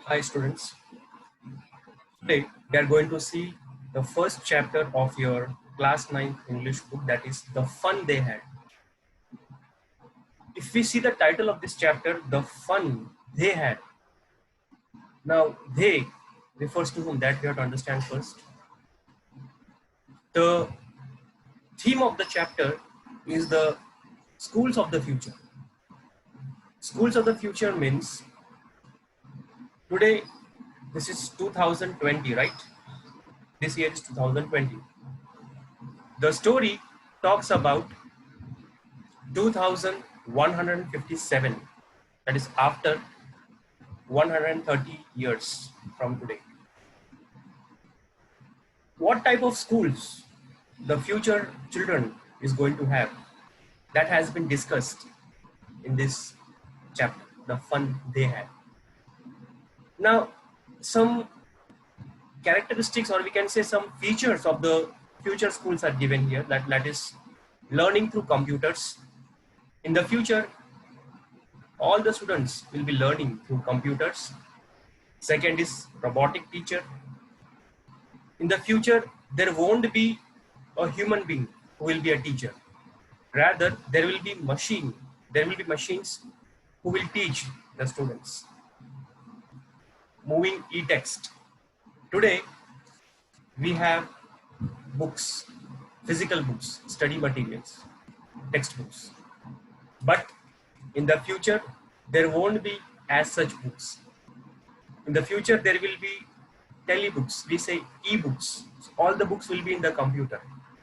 Hi students, today we are going to see the first chapter of your class 9 English book, that is The Fun They Had. If we see the title of this chapter, The Fun They Had. Now they refers to whom, that we have to understand first. The theme of the chapter is the schools of the future. Schools of the future means today this is 2020, right? This year is 2020. The story talks about 2157, that is after 130 years from today. What type of schools the future children is going to have, that has been discussed in this chapter, The Fun They Had. Now, some characteristics, or we can say some features of the future schools are given here, that is learning through computers. In the future, all the students will be learning through computers. Second is robotic teacher. In the future, there won't be a human being who will be a teacher. Rather, there will be machines who will teach the students. Moving e-text. Today, we have books, physical books, study materials, textbooks. But in the future, there won't be as such books. In the future, there will be telebooks, we say e-books. So all the books will be in the computer,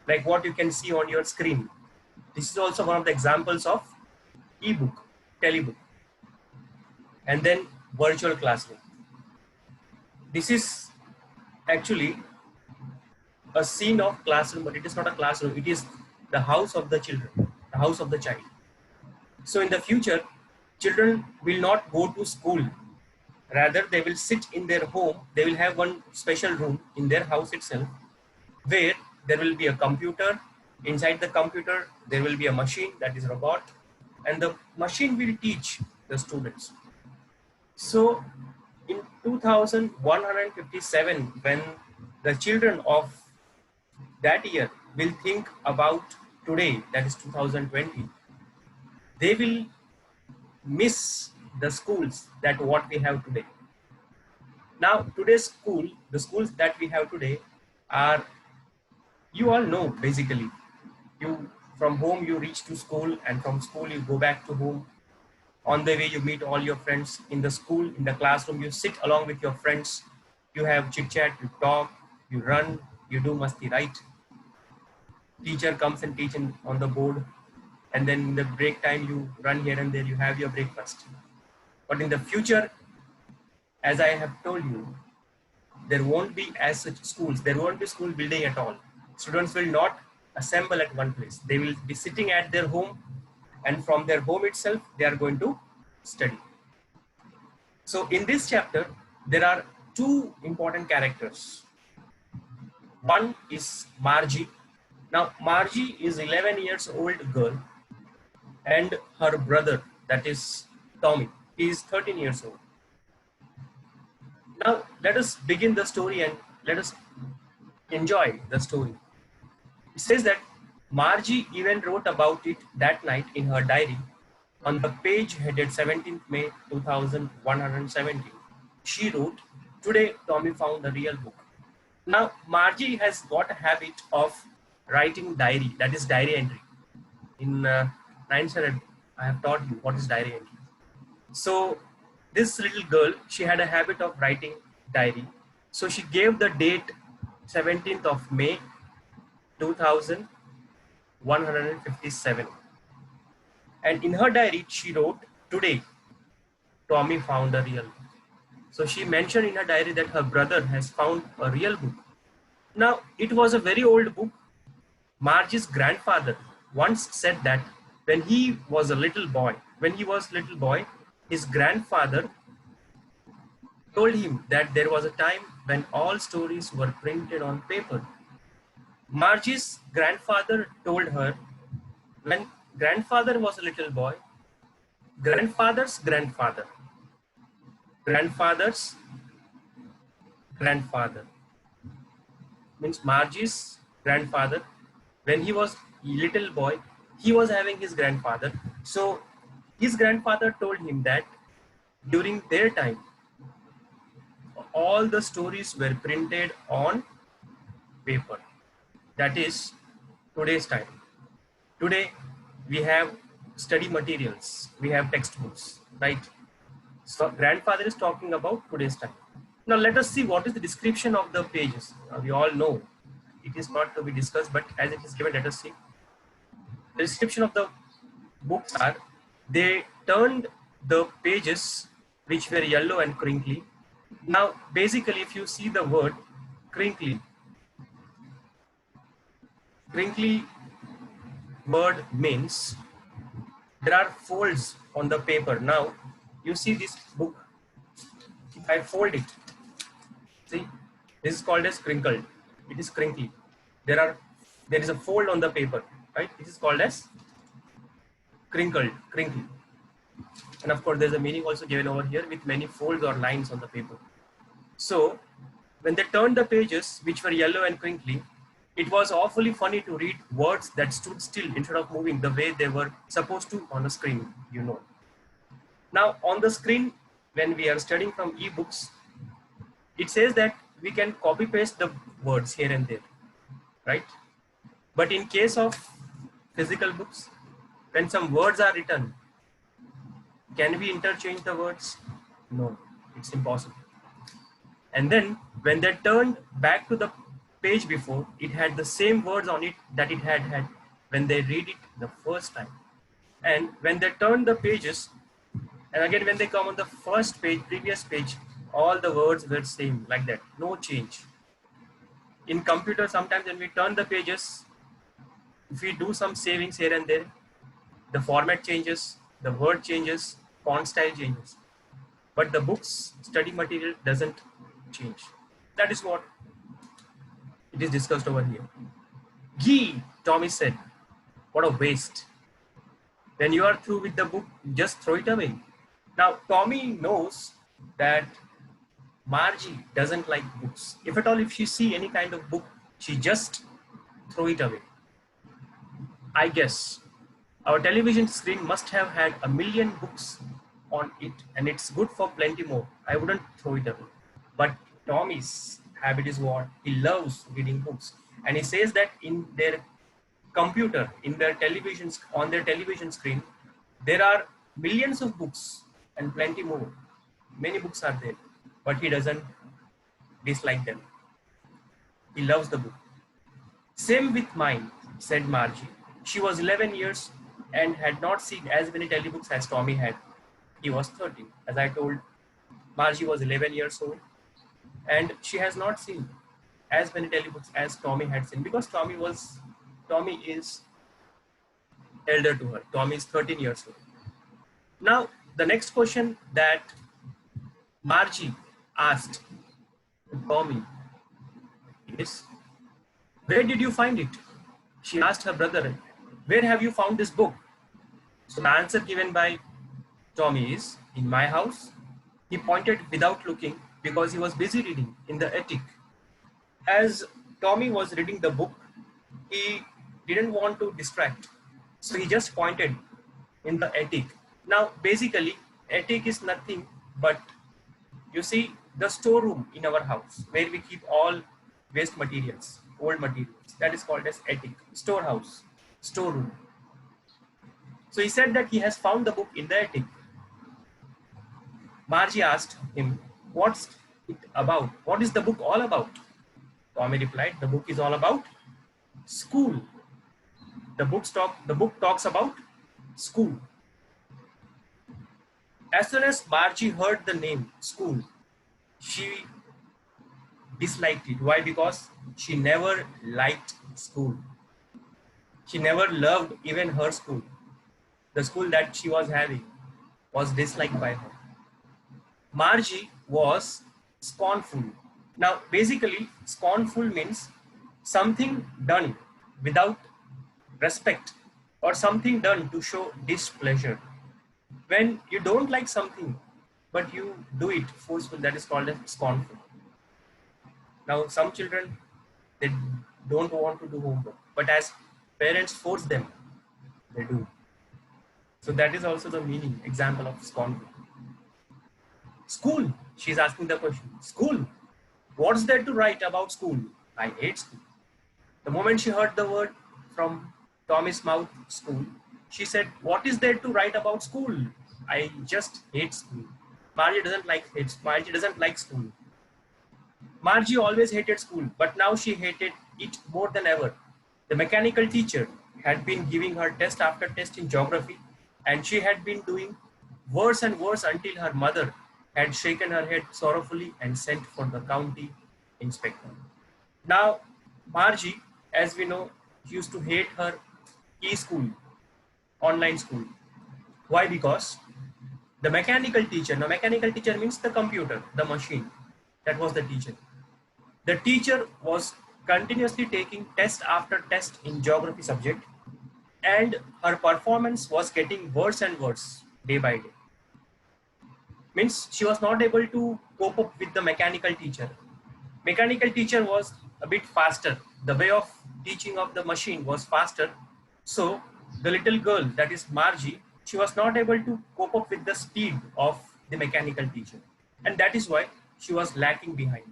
like what you can see on your screen. This is also one of the examples of e-book, telebook. And then virtual classroom. This is actually a scene of classroom, but it is not a classroom. It is the house of the children, the house of the child. So in the future, children will not go to school. Rather, they will sit in their home. They will have one special room in their house itself, where there will be a computer. Inside the computer, there will be a machine, that is robot, and the machine will teach the students. So in 2157, when the children of that year will think about today, that is 2020, they will miss the schools that what we have today. Now today's school, the schools that we have today are, you all know, basically you from home you reach to school, and from school you go back to home. On the way you meet all your friends. In the school, in the classroom, you sit along with your friends, you have chit chat, you talk, you run, you do masti, right? Teacher comes and teaches on the board, and then in the break time you run here and there, you have your breakfast. But in the future, as I have told you, there won't be as such schools. There won't be school building at all. Students will not assemble at one place. They will be sitting at their home, and from their home itself, they are going to study. So in this chapter, there are two important characters. One is Margie. Now, Margie is 11 years old girl, and her brother, that is Tommy, he is 13 years old. Now, let us begin the story and let us enjoy the story. It says that Margie even wrote about it that night in her diary on the page headed 17th May 2117. She wrote, "Today Tommy found the real book." Now, Margie has got a habit of writing diary, that is diary entry. In 9th standard, I have taught you what is diary entry. So this little girl, she had a habit of writing diary. So she gave the date 17th of May 2157. And in her diary, she wrote, "Today, Tommy found a real book." So she mentioned in her diary that her brother has found a real book. Now, it was a very old book. Margie's grandfather once said that when he was a little boy, his grandfather told him that there was a time when all stories were printed on paper. Margie's grandfather told her, when grandfather was a little boy, grandfather's grandfather grandfather's grandfather. Means Margie's grandfather, when he was little boy, he was having his grandfather. So his grandfather told him that during their time, all the stories were printed on paper. That is today's time. Today we have study materials, we have textbooks, right? So grandfather is talking about today's time. Now let us see what is the description of the pages. We all know it is not to be discussed, but as it is given, let us see. The description of the books are, they turned the pages which were yellow and crinkly. Now basically if you see the word crinkly, crinkly word means there are folds on the paper. Now you see this book, if I fold it, see, this is called as crinkled. It is crinkly. There is a fold on the paper, right? This is called as crinkled, crinkly. And of course, there's a meaning also given over here with many folds or lines on the paper. So when they turned the pages, which were yellow and crinkly, it was awfully funny to read words that stood still instead of moving the way they were supposed to on the screen, you know. Now on the screen, when we are studying from ebooks, it says that we can copy paste the words here and there, right? But in case of physical books, when some words are written, can we interchange the words? No, it's impossible. And then when they turned back to the page before, it had the same words on it that it had when they read it the first time. And when they turn the pages, and again when they come on the first page, previous page, all the words were same, like that, no change. In computer, sometimes when we turn the pages, if we do some savings here and there, the format changes, the word changes, font style changes. But the book's study material doesn't change. That is what it is discussed over here. Gee, Tommy said, what a waste. When you are through with the book, just throw it away. Now, Tommy knows that Margie doesn't like books. If at all, if she see any kind of book, she just throw it away. I guess our television screen must have had 1 million books on it, and it's good for plenty more. I wouldn't throw it away. But Tommy's habit is what? He loves reading books. And he says that in their computer, in their televisions, on their television screen, there are millions of books and plenty more. Many books are there, but he doesn't dislike them. He loves the book. Same with mine, said Margie. She was 11 years and had not seen as many telebooks as Tommy had. He was 13. As I told, Margie was 11 years old and she has not seen as many telebooks as Tommy had seen, because Tommy is elder to her. Tommy is 13 years old. Now, the next question that Margie asked Tommy is, where did you find it? She asked her brother, where have you found this book? So the answer given by Tommy is, in my house. He pointed without looking because he was busy reading in the attic. As Tommy was reading the book, he didn't want to distract. So he just pointed in the attic. Now, basically, attic is nothing but, you see, the storeroom in our house where we keep all waste materials, old materials. That is called as attic, storehouse, storeroom. So he said that he has found the book in the attic. Margie asked him, what's it about? What is the book all about? Tommy replied, the book is all about school. The book talks about school. As soon as Margie heard the name school, she disliked it. Why? Because she never liked school. She never loved even her school. The school that she was having was disliked by her. Margie was scornful. Now, basically, scornful means something done without respect or something done to show displeasure. When you don't like something, but you do it forceful. That is called as scornful. Now, some children, they don't want to do homework, but as parents force them, they do. So that is also the meaning, example of scornful. School, she's asking the question. School, what's there to write about school? I hate school. The moment she heard the word from Tommy's mouth, school, she said, what is there to write about school? I just hate school. Margie doesn't like school. Margie always hated school, but now she hated it more than ever. The mechanical teacher had been giving her test after test in geography, and she had been doing worse and worse until her mother had shaken her head sorrowfully and sent for the county inspector. Now, Margie, as we know, used to hate her e-school, online school. Why? Because the mechanical teacher, now mechanical teacher means the computer, the machine, that was the teacher. The teacher was continuously taking test after test in geography subject, and her performance was getting worse and worse day by day. Means she was not able to cope up with the mechanical teacher. Mechanical teacher was a bit faster. The way of teaching of the machine was faster. So the little girl, that is Margie, she was not able to cope up with the speed of the mechanical teacher. And that is why she was lacking behind.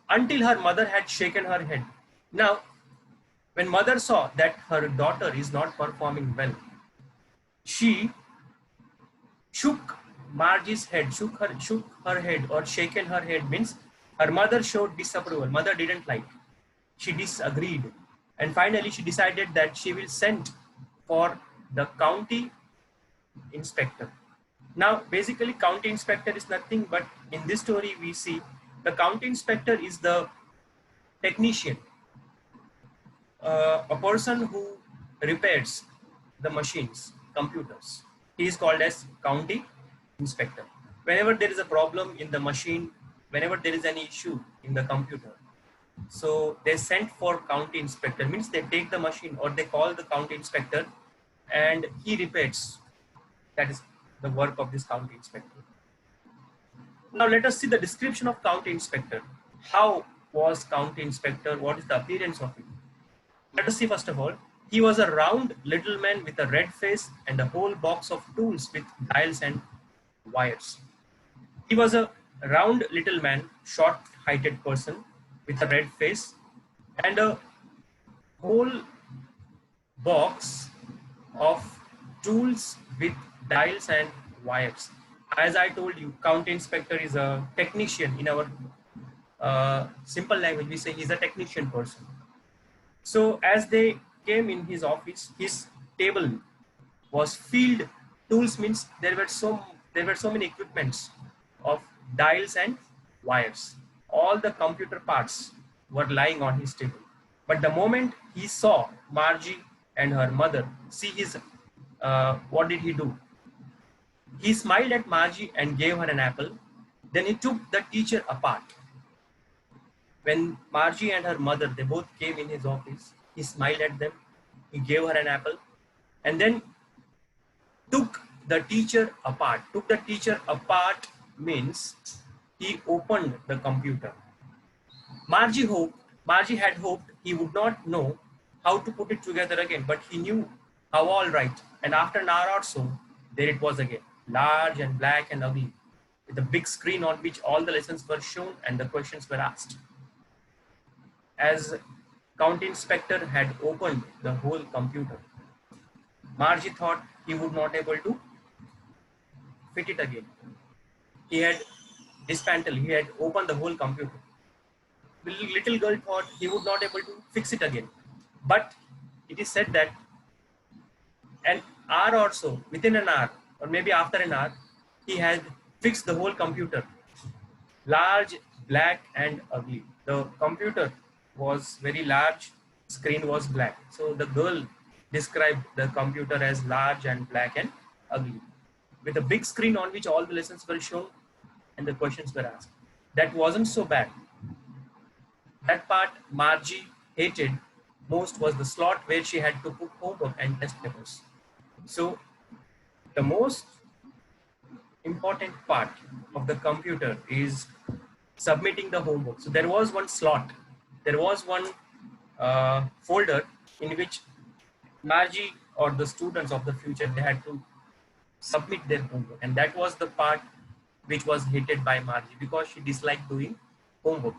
Until her mother had shaken her head. Now, when mother saw that her daughter is not performing well, she shook Margie's head, shook her head, or shaken her head means her mother showed disapproval. Mother didn't like. She disagreed. And finally, she decided that she will send for the county inspector. Now, basically, county inspector is nothing but in this story we see the county inspector is the technician, a person who repairs the machines, computers. He is called as county inspector. Whenever there is a problem in the machine, whenever there is any issue in the computer, so they sent for county inspector, means they take the machine or they call the county inspector and he repairs. That is the work of this county inspector. Now let us see the description of county inspector. How was county inspector? What is the appearance of him? Let us see first of all. He was a round little man with a red face and a whole box of tools with dials and wires. He was a round little man, short-heighted person with a red face and a whole box of tools with dials and wires. As I told you, county inspector is a technician. In our simple language, we say he's a technician person. So as they came in his office, his table was filled. Tools means there were so many equipments of dials and wires. All the computer parts were lying on his table. But the moment he saw Margie and her mother see his, what did he do? He smiled at Margie and gave her an apple. Then he took the teacher apart. When Margie and her mother, they both came in his office, he smiled at them, he gave her an apple, and then took the teacher apart. Took the teacher apart means he opened the computer. Margie had hoped he would not know how to put it together again, but he knew how all right. And after an hour or so, there it was again, large and black and ugly, with a big screen on which all the lessons were shown and the questions were asked. As county inspector had opened the whole computer, Margie thought he would not able to fit it again. He had dismantled, he had opened the whole computer. The little girl thought he would not able to fix it again. But it is said that an hour or so, within an hour, or maybe after an hour, he had fixed the whole computer. Large, black and ugly. The computer was very large, screen was black. So the girl described the computer as large and black and ugly, with a big screen on which all the lessons were shown and the questions were asked. That wasn't so bad. That part Margie hated most was the slot where she had to put homework and test papers. So the most important part of the computer is submitting the homework. So there was one slot, there was one folder in which Margie or the students of the future, they had to submit their homework, and that was the part which was hated by Margie because she disliked doing homework.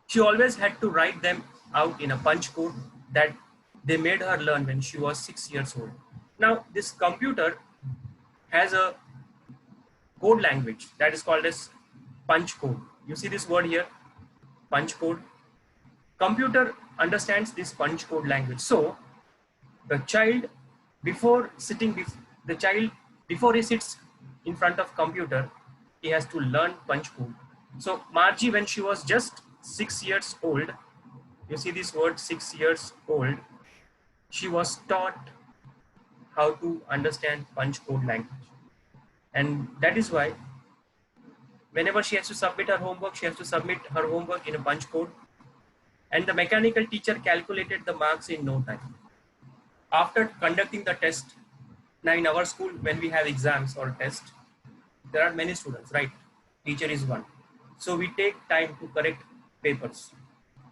She always had to write them out in a punch code that they made her learn when she was 6 years old. Now, this computer has a code language that is called as punch code. You see this word here, punch code. Computer understands this punch code language. So the child, before he sits in front of computer, he has to learn punch code. So Margie, when she was just 6 years old, you see this word 6 years old, she was taught how to understand punch code language. And that is why whenever she has to submit her homework, she has to submit her homework in a punch code. And the mechanical teacher calculated the marks in no time. After conducting the test, now in our school, when we have exams or tests, there are many students, right? Teacher is one. So we take time to correct papers.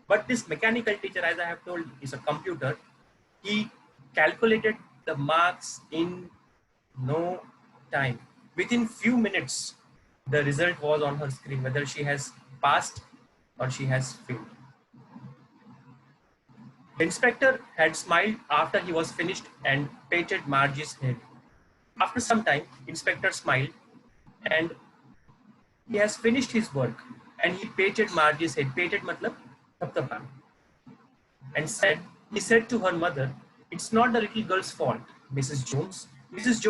But this mechanical teacher, as I have told, is a computer. He calculated the marks in no time. Within few minutes, the result was on her screen, whether she has passed or she has failed. The inspector had smiled after he was finished and patted Margie's head. After some time, inspector smiled and he has finished his work and he patted Margie's head. Patted matlab thap. And he said to her mother, "It's not the little girl's fault, Mrs. Jones. Mrs.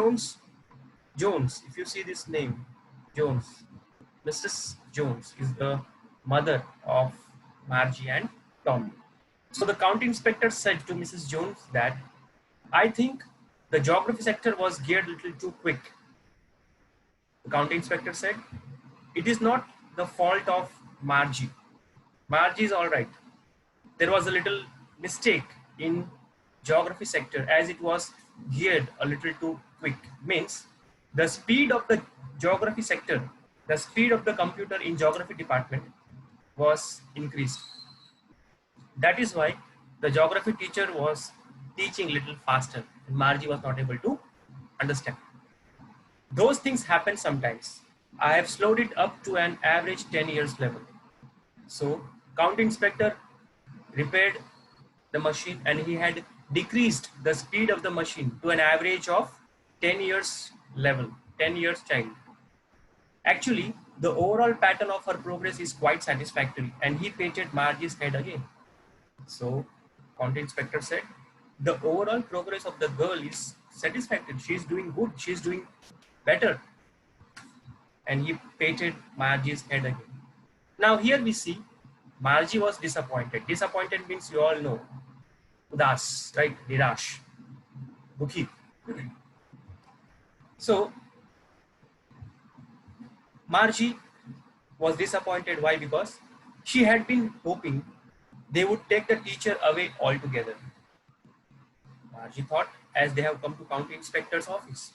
Jones, if you see this name, Jones, Mrs. Jones is the mother of Margie and Tommy." So the county inspector said to Mrs. Jones that, "I think the geography sector was geared a little too quick." The county inspector said, "It is not the fault of Margie. Margie is all right. There was a little mistake in geography sector as it was geared a little too quick." Means the speed of the geography sector, the speed of the computer in geography department was increased. That is why the geography teacher was teaching little faster and Margie was not able to understand. Those things happen sometimes. I have slowed it up to an average 10 years level. So county inspector repaired the machine and he had decreased the speed of the machine to an average of 10 years level, 10 years child. Actually, the overall pattern of her progress is quite satisfactory, and he patted Margie's head again. So county inspector said, "The overall progress of the girl is satisfactory. She is doing good. She is doing better." And he patted Margie's head again. Now here we see Margie was disappointed. Disappointed means you all know. Udas, right? Nirash. Dukhi. So Margie was disappointed. Why? Because she had been hoping they would take the teacher away altogether. Margie thought, as they have come to county inspector's office,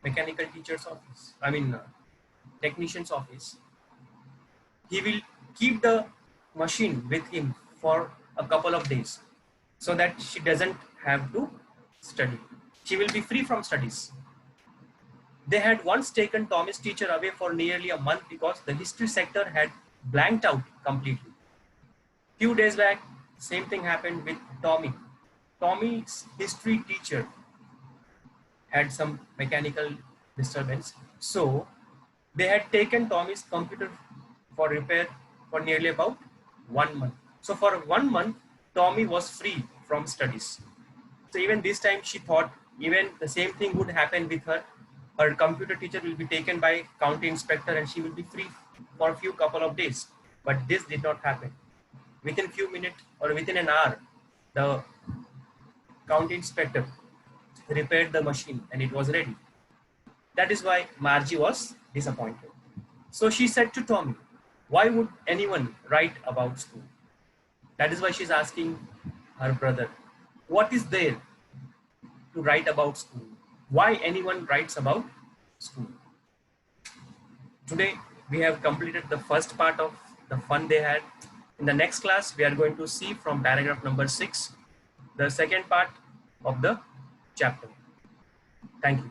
mechanical teacher's office, technician's office, he will keep the machine with him for a couple of days so that she doesn't have to study. She will be free from studies. They had once taken Tommy's teacher away for nearly a month because the history sector had blanked out completely. Few days back, same thing happened with Tommy. Tommy's history teacher had some mechanical disturbance. So they had taken Tommy's computer for repair for nearly about 1 month. So for 1 month, Tommy was free from studies. So even this time she thought even the same thing would happen with her. Her computer teacher will be taken by county inspector and she will be free for a few couple of days. But this did not happen. Within few minutes or within an hour, the county inspector repaired the machine and it was ready. That is why Margie was disappointed. So she said to Tommy, "Why would anyone write about school?" That is why she's asking her brother, what is there to write about school? Why anyone writes about school? Today we have completed the first part of the fun they had. In the next class, we are going to see from paragraph number 6, the second part of the chapter. Thank you.